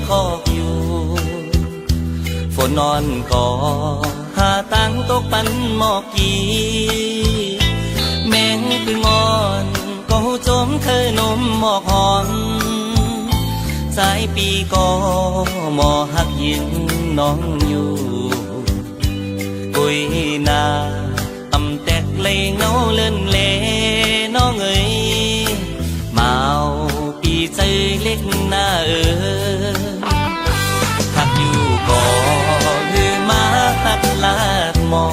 คอกอยู่ฝนนอนก่อหาตังตกปันหมอกกีแมงคืองอนก็จมเคยนมหมอกหอนสายปีก็หมอหักยินน้องอยู่กุยนาอำแตกเลยเงาเลื่อนเลน้องเอ๋ยมาเอาปีใจเล็กหน้าหักอยู่ก่อคือมาหักลาดมอ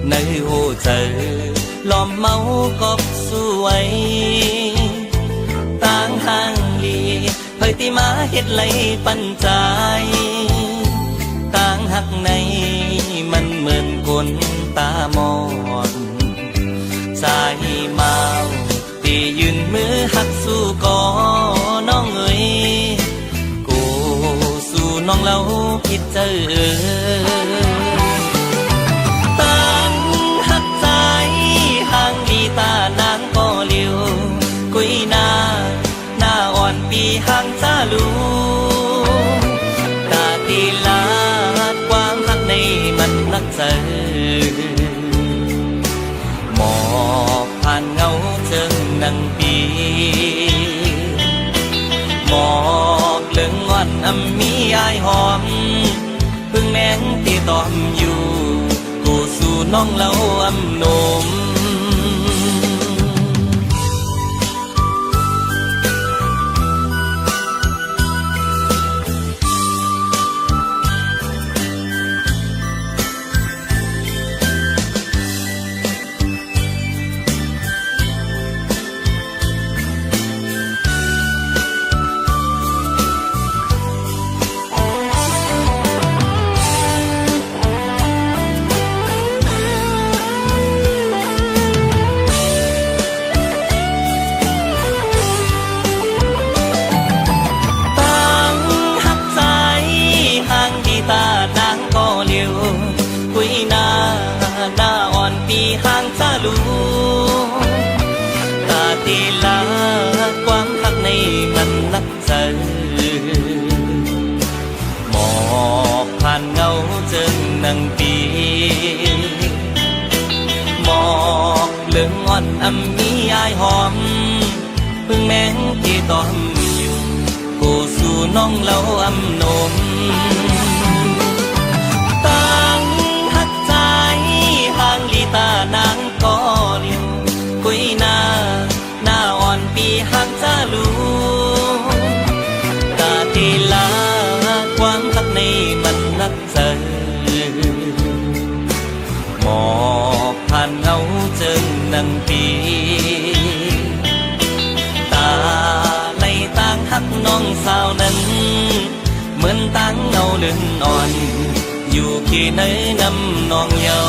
ในหัวใจล้อมเมากอบสวยต่างห่างลีเผยที่มาเฮ็ดไหลปันใจต่างหักในมันเหมือนคนตามอนสายเมาตียืนมือหักสู้ก่อน้องเอ๋ยกูสู้น้องเล่าผิดเจอตั้งหักใจห่างดีตานางก็เลี้ยวกุยหน้าอ่อนปีห่างจ้าลูตาตีลาดความหักในมันนักเจอหมอกผ่านเงาเจิงนังปีหมอกเลื่องงอนมีอายหอมพึ่งแมงที่ตอมอยู่กูสู่น้องเล่าโนมห่างจ้าลูตาตีลาความหักในมันนักเจอหมอกผ่านเงาเจิงนังปีหมอกเลื่องงอนมีอายหอมพึ่งแมงที่ตอมอยู่กูสู่น้องเล่าโนมห่างลีตานางก็เลี้ยวกุยหน้าอ่อนปีห่างจ้าลูตาตีลาความหักในมันนักเจอหมอกผ่านเงาเจิงนังปีตาในต่างหักน้องสาวนั้นเหมือนต่างเงาเลื่อนอ่อนอยู่ที่ไหนนำน้องเยา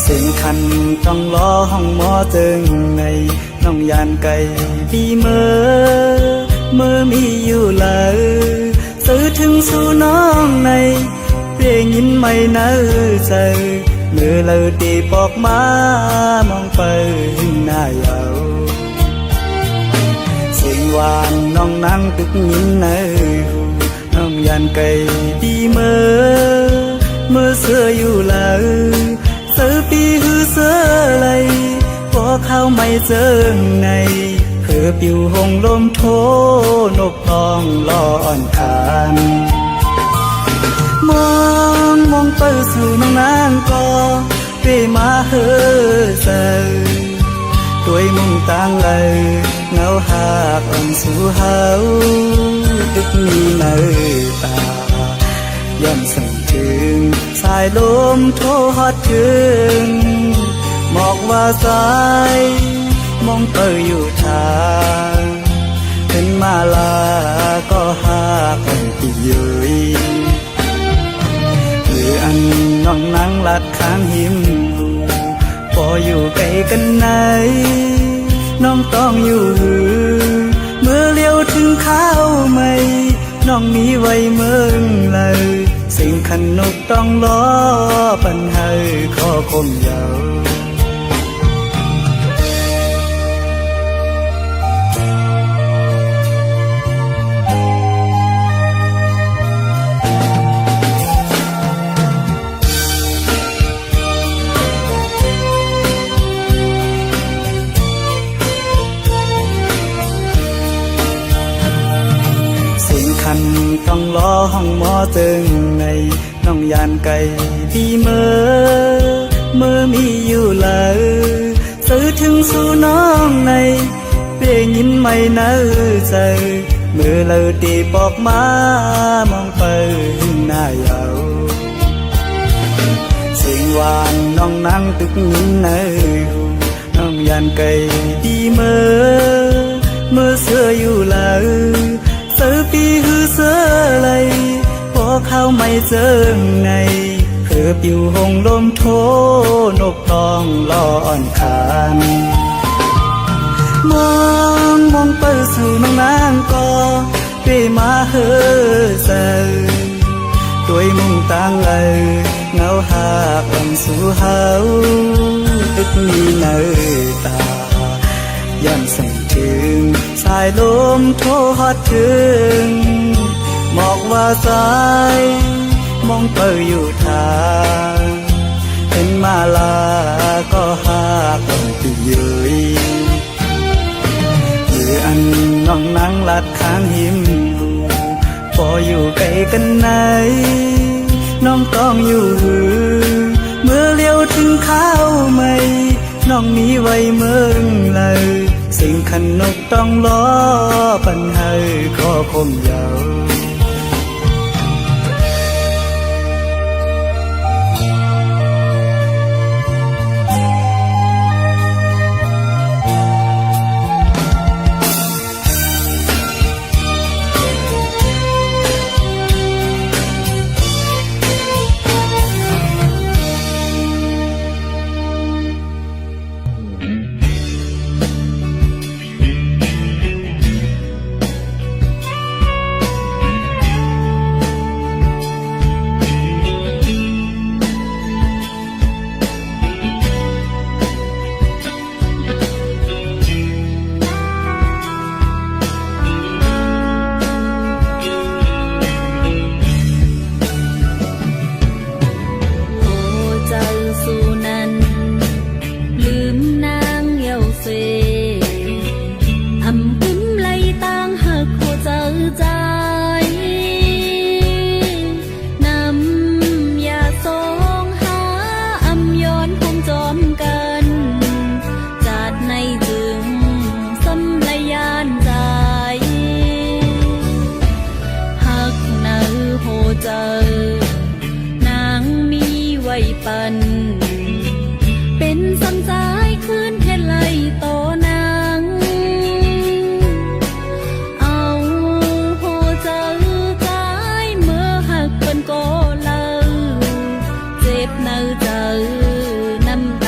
สิ่งคันต้องรอห้องหมอจึงในน้องยานไก่ดีเมื่อมีอยู่เลยสื่อถึงสู่น้องในเรียงยินไม่เนื้อใจเมื่อเราตีปอกมามองไปหน้าเยาสิ่งหวานน้องนั่งตึกยินเนื้อน้องยานไก่ดีเมื่อเสื้ออยู่เลยเสือปีหือเสือไหลพอเข้าไม่เจอในเพื่อปิวหงลมโทนกตองลออ่อนคานมองไปสู่น้องนางก็เปมาเฮือเจอตัวมุงต่างเลยเงาหากอ่อนสู่เฮาตึกมีเนื้อตาย่อมสั่งถึงสายลมโทฮอดถึงบอกว่าสายมองเตยอยู่ทางเป็นมาลาก็หากันที่ยืยหรืออันน้องนั่งลัดข้างหิมพออยู่ไกลกันไหนน้องต้องอยู่เมื่อเลี้ยวถึงข้าวไม่น้องมีไว้เมืองเลยสิ่งขันนกต้องล้อปัญหาข้อคมยาวต้องรอห้องหมอจึงในน้องยานไก่ดีเมื่อมีอยู่เลยสื่อถึงสู่น้องในเรียงยินไม่เนื้อใจเมื่อเราตีปอกมามองไปหน้าเยาสิ่งหวานน้องนั่งตึกยินเนื้อน้องยานไก่ดีเมื่อเสื้ออยู่เลยเสือปีหือเสือไหลพอเข้าไม่เจอในเพื่อปิวหงลมโทนกตองลออ่อนคานมองไปสู่น้องนางก็เปมาเฮือเจอตัวมุงต่างเลยเงาหากอ่อนสู่เฮาตึกมีเนื้อตาย่ำสั่งถึงสายลมโทฮอดถึงบอกว่าสายมองเตยอยู่ทางเป็นมาลาก็หากันที่ยืยหรืออันน้องนั่งลัดข้างหิมพออยู่ไกลกันไหนน้องต้องอยู่เมื่อเลี้ยวถึงข้าวไม่น้องมีไว้เมืองเลยสิ่งขันนกต้องล้อปัญหาข้อคมยาว ปันเป็นสังสายคืนเทนไลโตนางเอาโหเจอใจเมื่อหักเป็นโกเลาเจ็บเนื้อเจอน้ำตา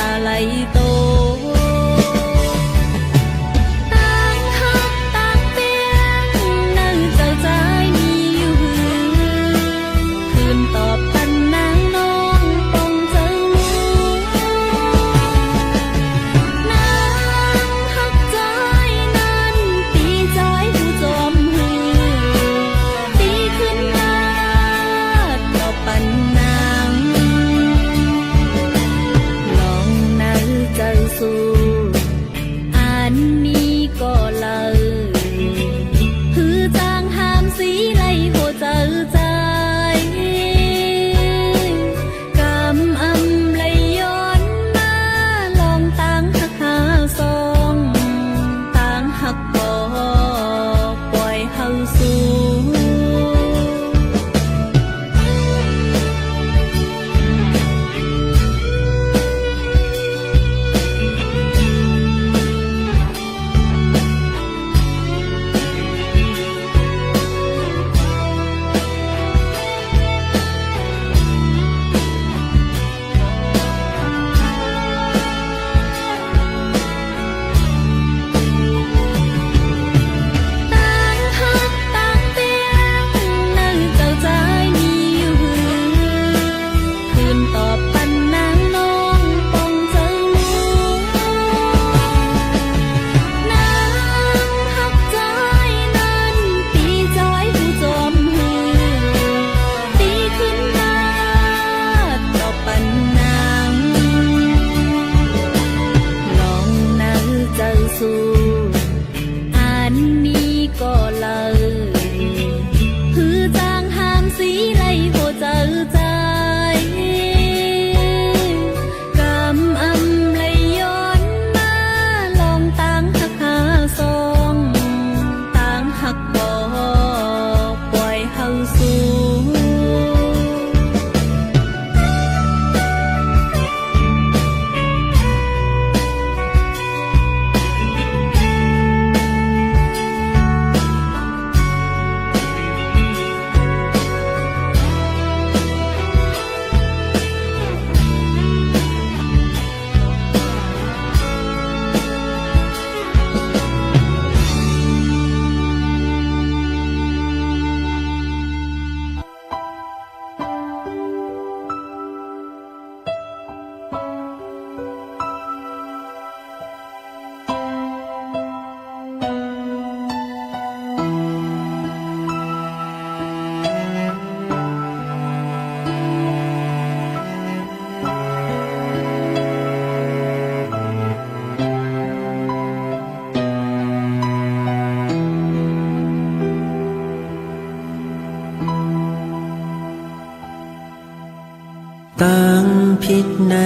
ผิดใน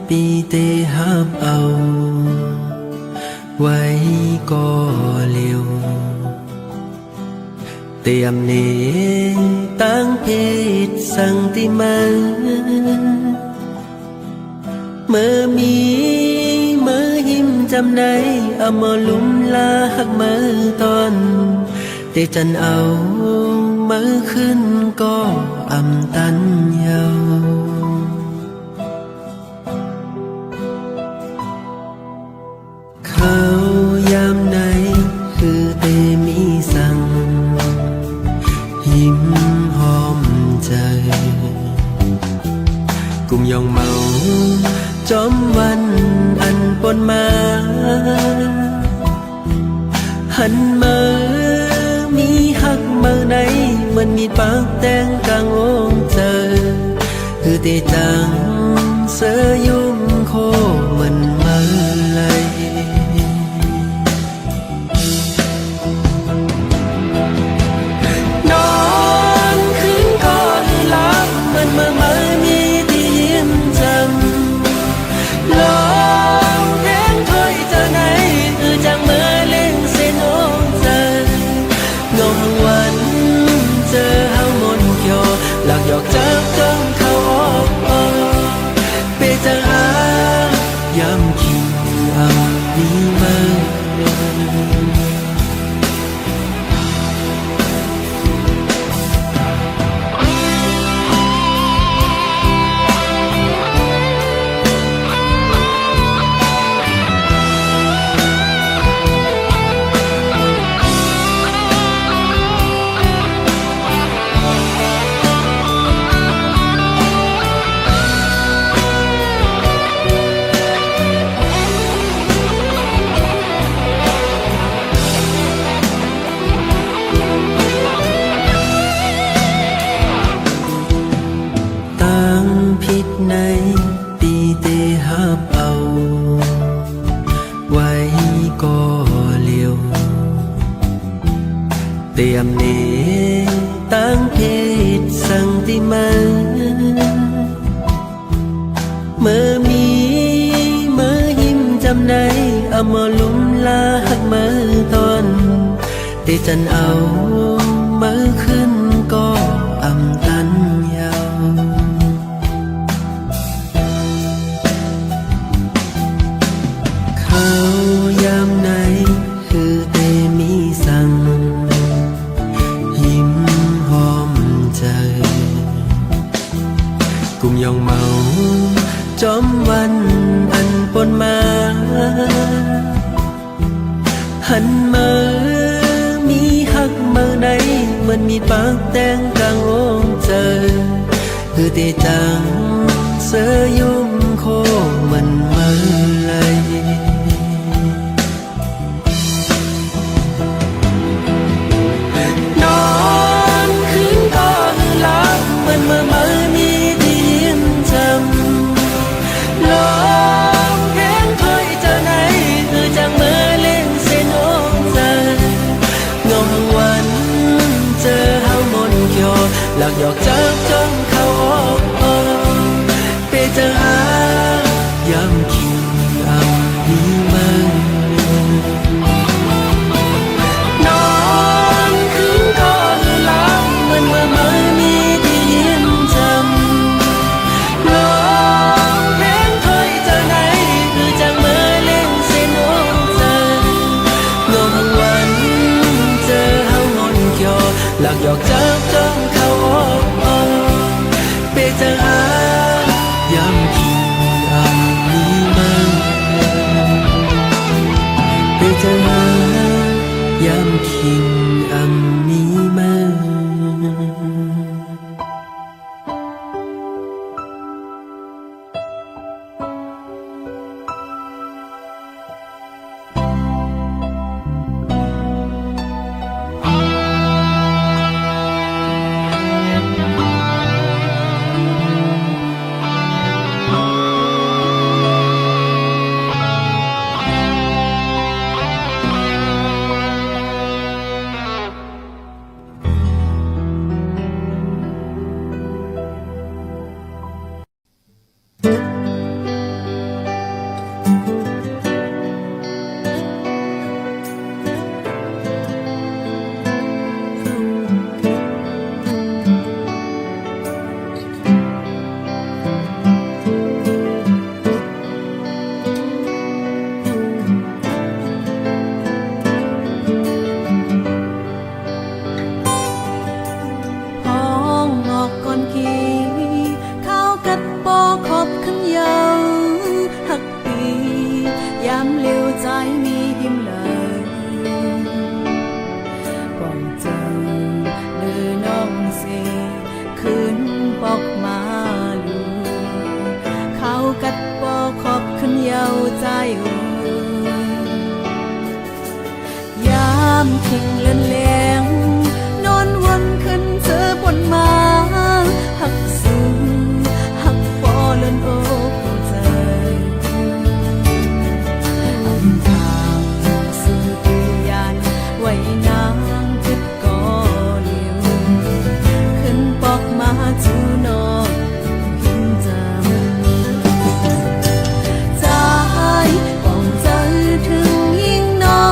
ปีเตหับเอา ไว้ก็เร็วเตรียมเนตั้งเพศสังติมันเมื่อมีเมื่อหิมจำในเอามาลุ่มลาหักมือตอนเตจันเอามือขึ้นก็อำตันเยาเขายามไหนคือเตมีสั่งยิ้มหอมใจกุมยองเมาจอมวันอันปนมาหันมามีหักมือไหนมันมีปากแดงกลางองเจอคือเตจังเสยยุ่มโคมันมาเลยนอนคืนก่อนหลับมันมามีที่ยิ้มจำลองแดงถ้อยเจอไหนคือจังเมื่อเล่งเส้นโอ้เจองงวันเจอเฮามนเกี่ยวหลักหยอกจับจ้องเขาออกเปเจอหายำคิงเอานี้มาผิดในปีเตหับเอา ไว้ก็เลี้ยวเตรียมเนตั้งเพศสังติมันเมื่อมีเมื่อหิมจำในเอามาลุ่มลาหักมือตอนเตจันเอามือขึ้นก็อำตันเยาเขายามไหนคือเตมีสั่งยิ้มหอมใจกุมยองเมาจอมวันอันปนมาหันมามีหักมือไหนมันมีปากแดงกลางองเจอคือเตจังเสยยุ่มโคมันมาเลยนอนคืนก่อนหลับมันมามีที่ยิ้มจำลองแดงถ้อยเจอไหนคือจังเมื่อเล่นเส้นโอ้เจองงวันเจอเฮามนเกี่ยวหลักหยอกจับจ้องเขาออกเปเจอหายำคิงเอานี้มาหลักหยอกจับจ้องเขาออกเปเจอหายำคิงอันนี้มาเปเจอหายำคิงอันนี้มา เอ่ยยามทิ้งเลือนแหลงนอนวนขึ้นเธอบนมาหักสูงหักพอเลือนโอ้ใจอำทางสื่อตัวยานไว้นางคิดก่อเลี้ยวขึ้นปอกมาจูนอกหินจำใจป้องใจถึงยิ่งน้อ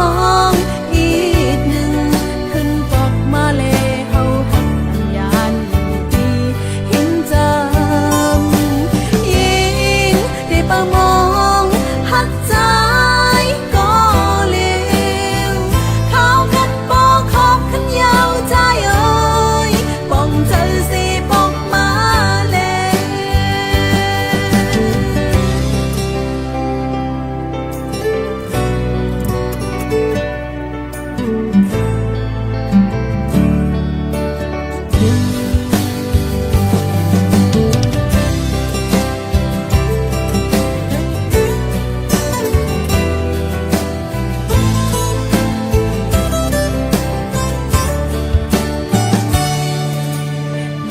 งอีกหนึ่งขึ้นปอกมาเลเฮาหักยานอยู่ดีหินจำยิ่งได้ประมองหักใจก็เลี้ยวเขากันบอกขอบขันยาวใจเอ่ยป้องใจสิป้องมาเลย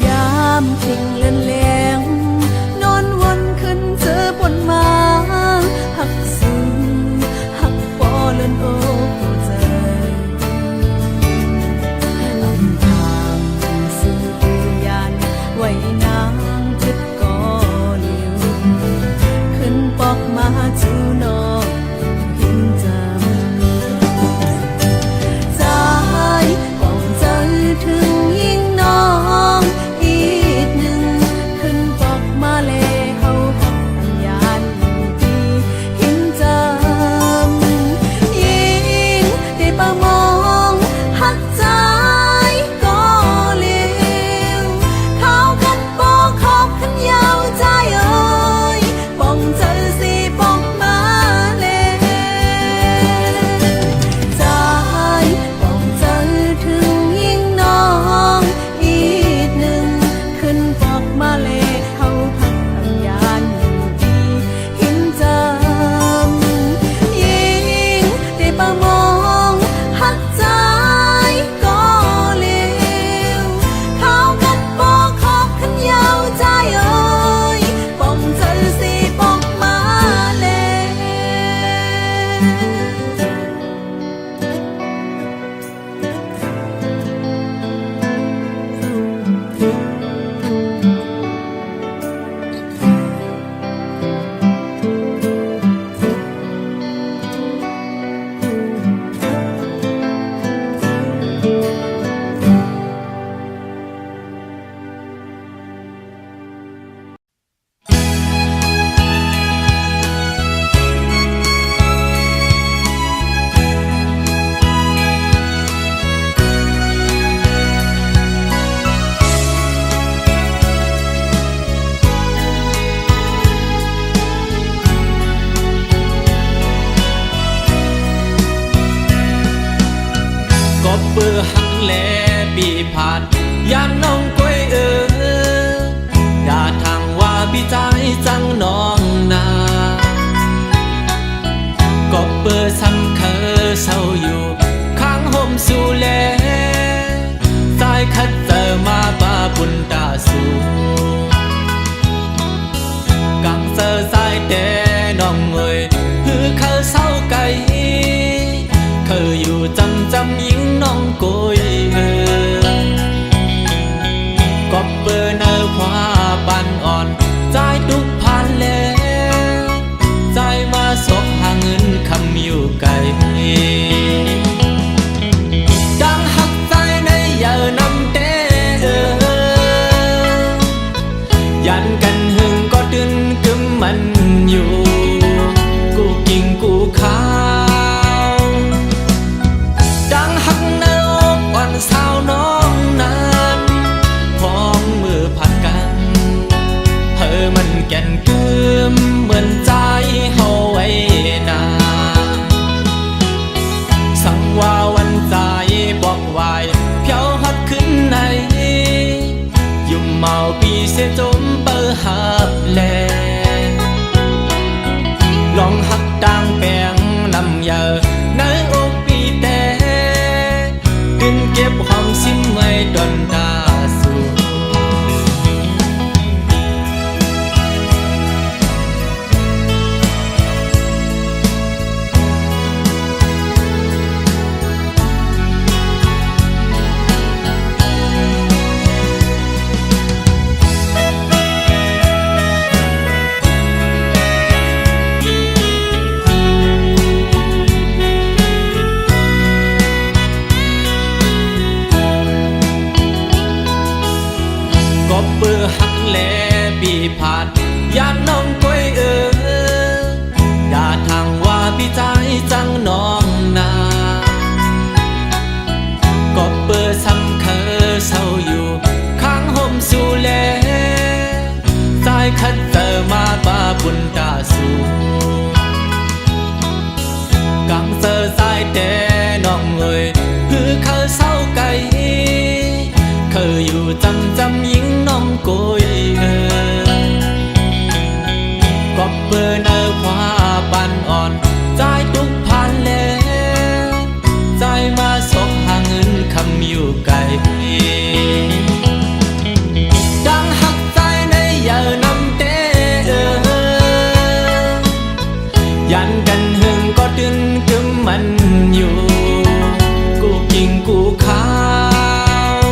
ยามทิ้งเลือนแหลงนอนวนขึ้นเธอบนมาหักสูงหักปอเลือนโอ้ใจอำทางสื่อตัวยานไว้นางคิดก่อเลี้ยวขึ้นปอกมาจูนอกหินจำใจป้องใจถึงยิ่งน้องอีกหนึ่งขึ้นปอกมาเลเฮาหักยานอยู่ดีหินจำยิ่งได้ประมองหักใจก็เลี้ยวเขากันบอกขอบขันยาวใจเอ่ยป้องใจสิป้องมาเลยใจป้องใจถึงยิ่งน้องอีกหนึ่งขึ้นปอกมาเลยเฮาหักยานอยู่ดีหินจำยิ่งได้ประมองหักใจก็เลี้ยวเขากันบอกขอบขันยาวใจเอ่ยป้องใจสิป้องมาเลยก็เบื่อหักแลปีผ่านยามน้องก้อยอย่าทางว่าพี่ใจจังน้องนาก็เบื่อซ้ำเคยเศร้าอยู่ข้างห่มสู่แลสายคัดเจอมาบ้าบุญตาสูกังเจอสายแต่น้องเอ่ยคือเขาเศร้าไกลเคยอยู่จำยิ่งน้องโกย คว้าปันอ่อนใจทุกพันแล้วใจมาสกหาเงินคำอยู่ไกลดังหักใจในเยอะน้ำเตยันกันหึงก็ดึงกึมมันอยู่กูกิงกูขาว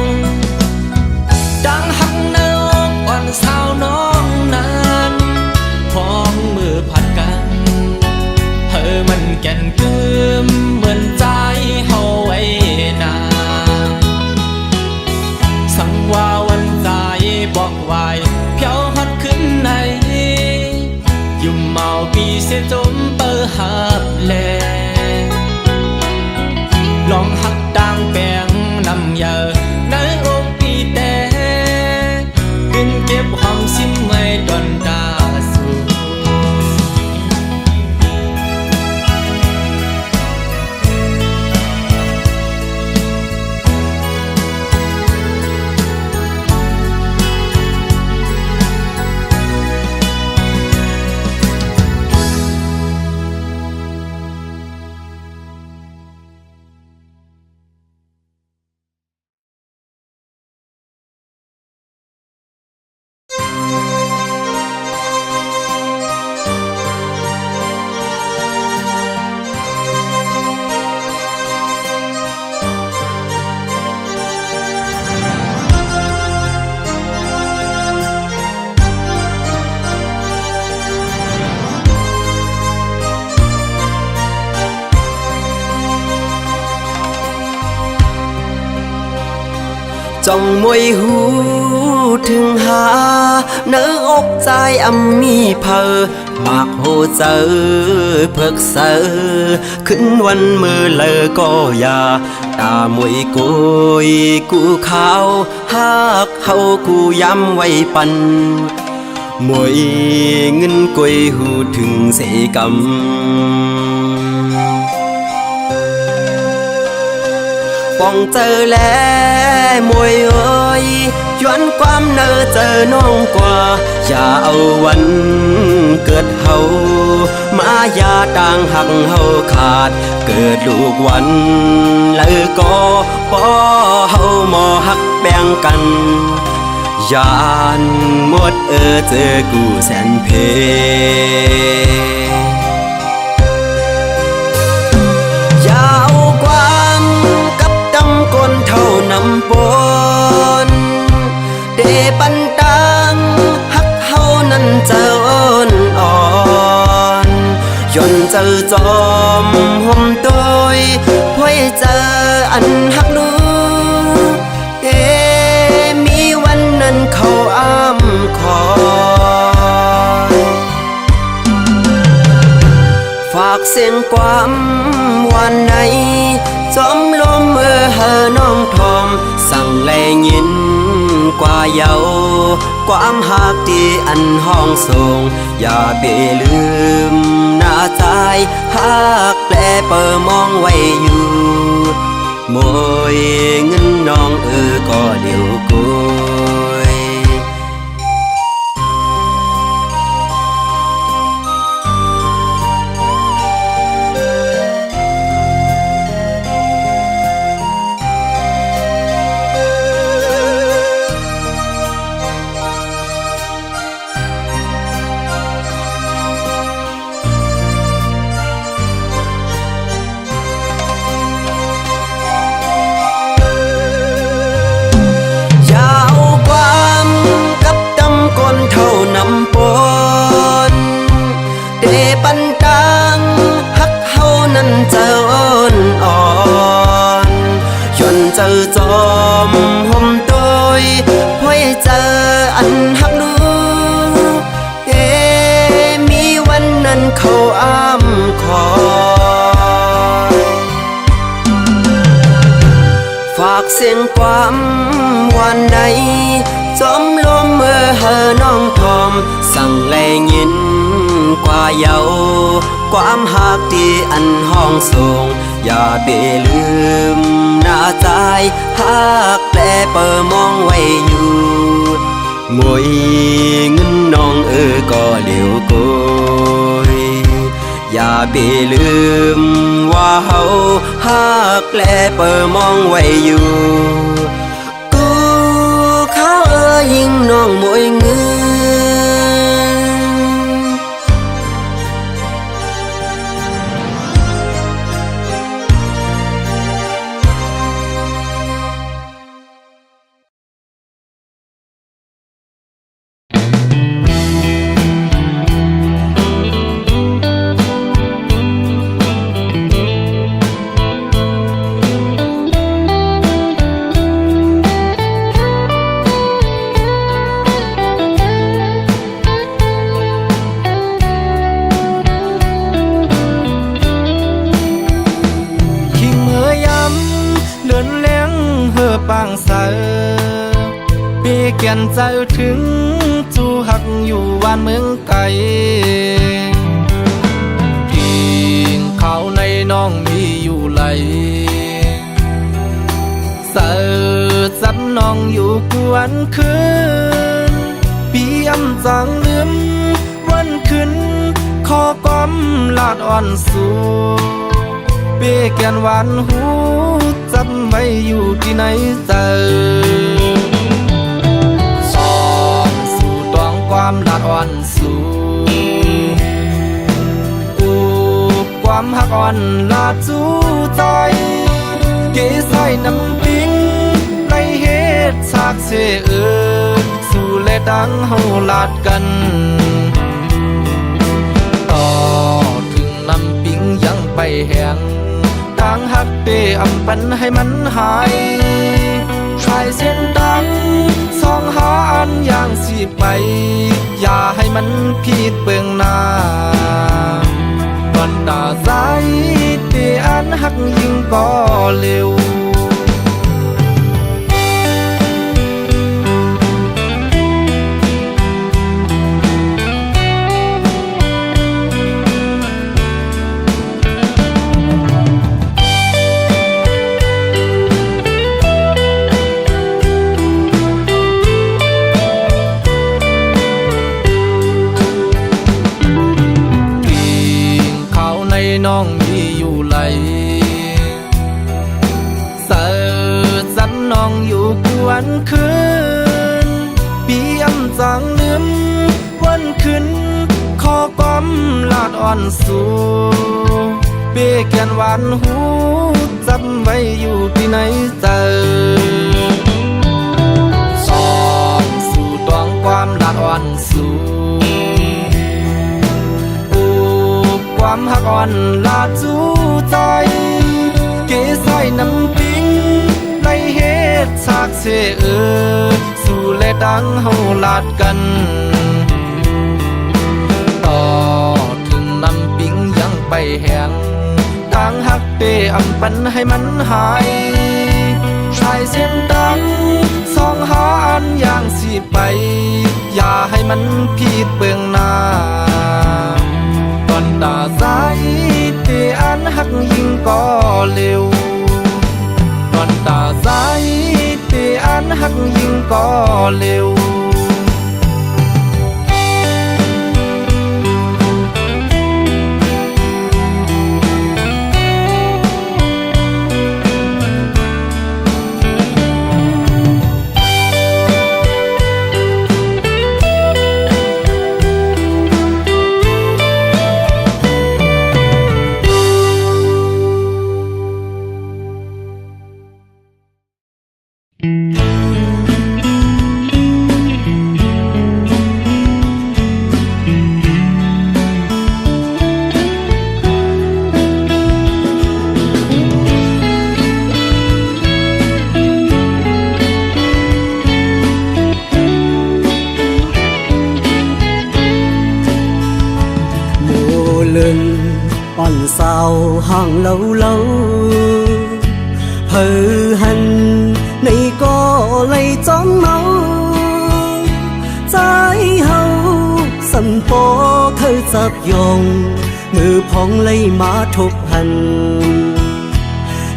ดังหักในอกอ่อนสาวน้องนั้นพร้อมมือผัดกันเธอมันแก่นกึมเหมือนใจเฮาไว้นาสั่งว่าวันใจบอกไว้เพียวฮัดขึ้นในยุ่มเมาปีเสียจมเปิดหับแลลองหักดังแปงนำเยอะในอกปีแต่กินเก็บความซิมไม่ดอนดาสูจ้องมวยหูถึงหาเนื้ออกใจอำมีเพอปากโหเจอเพิกเสอขึ้นวันมือเลอก็อย่าตามวยกุยกูขาวหากเฮากูย้ำไว้ปันมวยเงินกุยหูถึงเสกำป้องเจอแล้วมวยเอ้ยย้อนความเนอเจอน้องกว่าอย่าเอาวันเกิดเฮามาอย่าต่างหักเฮาขาดเกิดลูกวันแล้วก็ป้อเฮาหมอหักแบ่งกันยานหมดเจอกูแสนเพคนเท่านำปนเดปันตังหักเฮานั้นเจออ่อนย้อนเจอจอมห่มตัวพ่อยเจออันหักลูมีวันนั้นเขาอ้ำคอยฝากเสียงความวันไหนจอมลมเฮอน้องทอมสั่งแลยินกว่าเยาความหักที่อันห้องส่งอย่าไปลืมหน้าใจหักแปลเปิดมองไว้อยู่มวยเงินน้องก็เดี๋ยวกุยเจออ่อนจนเจอจอมห่มตัวพ่อยเจออันหักลูมีวันนั้นเขาอ้ำคอยฝากเสียงความวันไหนจอมลมเฮอน้องทอมสั่งแลยินกว่าเยาความหักที่อันห้องส่งอย่าไปลืมหน้าใจหักแปลเปิดมองไว้อยู่ มวยเงินน้องก็เดียวโกยอย่าไปลืมว่าเฮาหักแลเปิดมองไว้อยู่กูเขายิงน้องมวยเงินปางเสาปีเกียนใจถึงจูหักอยู่บ้านเมืองไกลกินข้าวในน้องมีอยู่ไหลเสาจับน้องอยู่กวนคืนปีอำจังลืมวันคืนขอก้อมลาดอ่อนสู่เปีเกียนหวานหูจำไว้อยู่ที่ไหนเจอสองสู่ตองความลาดอ่อนสู่อูความหักอ่อนลาดจูใจเกยใส่น้ำปิงในเหตุฉากเสสู่เลดังเฮาลาดกันต่อถึงน้ำปิงยังไปแห้งทางหักเปอำปันให้มันหายชายเส้นดังสองหาอันอย่างสิไปอย่าให้มันผิดเบื้องหน้าวันตาใจเตอันหักยิ่งก็เร็วน้องมีอยู่ไหลเสิร์ชจับน้องอยู่กวนคืนปีอำจังลืมวันคืนขอก้อมลาดอ่อนสู่เปีเกียนหวานหูจำไว้อยู่ที่ไหนเจอสองสู่ตองความลาดอ่อนสู่ความหักอ่อนลาดจูใจเกยใส่น้ำปิงในเหตุฉากเสสู่เลดังเฮาลาดกันต่อถึงน้ำปิงยังไปแห้งทางหักเปอำปันให้มันหายชายเส้นดังสองหาอันอย่างสิไปอย่าให้มันผิดเบื้องหน้าตอนตาใจเตอันหักยิ่งก็เร็วตอนตาใจเตอันหักยิ่งก็เร็ว còn sao hàng lâu lâu hờ hằn này có lấy chóng máu trái hậu sân phố thơ chập dòng ngư phong lấy má thục hành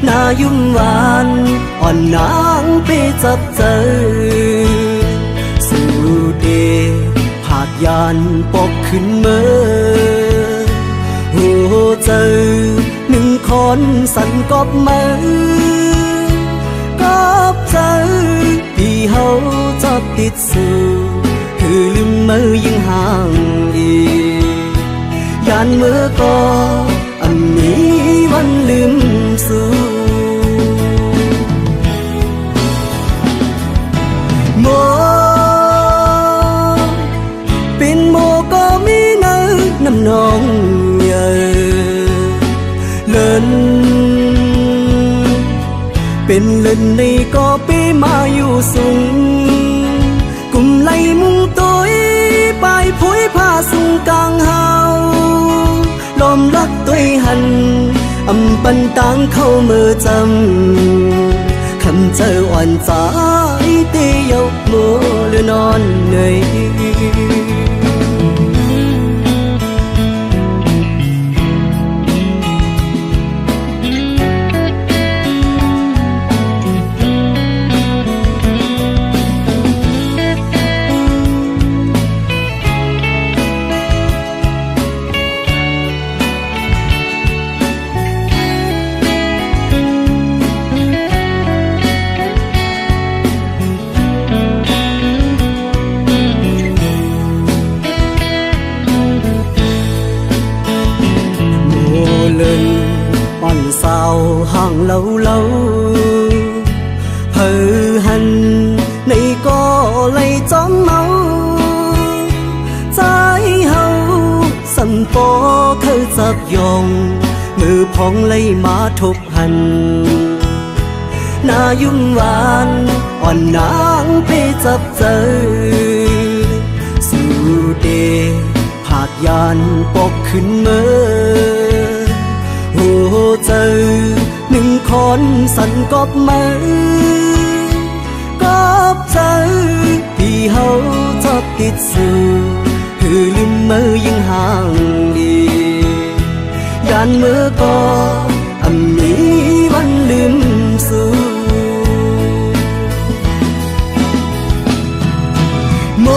na dung van on nang pe chập chơ ผาดยานปกขึ้นเมื่อหัวเจอหนึ่งคนสันกอบมือกอบเจอที่เฮาจะติดสู่คือลืมมือยิ่งห่างอียานเมื่อก็อันนี้วันลืมสู่โมเป็นโมก็มีเนื้อน้ำนองเยอะเลินเป็นเลินในก็ไปมาอยู่สูงกุมไหลมุงตัวไปผุยผ้าสูงกลางเฮาลมรักตัวหันอำปันต่างเข้ามือจำคำเจออ่อนใจเตียกมัวหรือนอนเหนื่อยอ่อนสาวห่างเล่าเผอหันในก็เลยจอมเมาใจเฮาสันปอเคยจับยองมือพองเลยมาทบหันหน้ายุ่งหวานอ่อนนางไปจับเจอสู่เดผาดยานปกขึ้นเมื่อหัวเจอหนึ่งคนสันกอบมือกอบเจอที่เฮาจะติดสู่คือลืมมือยิ่งห่างดียานมือก็อันนี้วันลืมสู่โม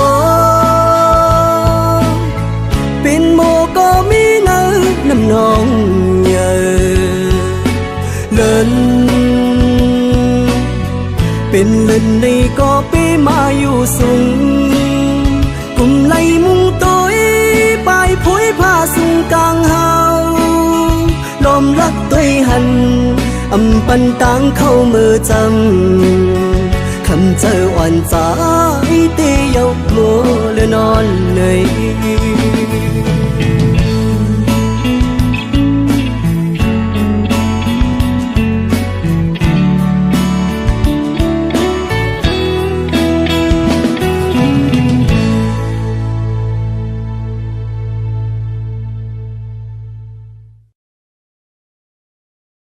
เป็นโมก็มีเนื้อน้ำนองเลินเป็นเลินในก็ไปมาอยู่สูงกุมไหลมุงตัวไปผุยผ้าสูงกลางเฮาลมรักตัวหันอำปันต่างเข้ามือจำคำเจออ่อนใจเตียกมัวหรือนอนเหนื่อย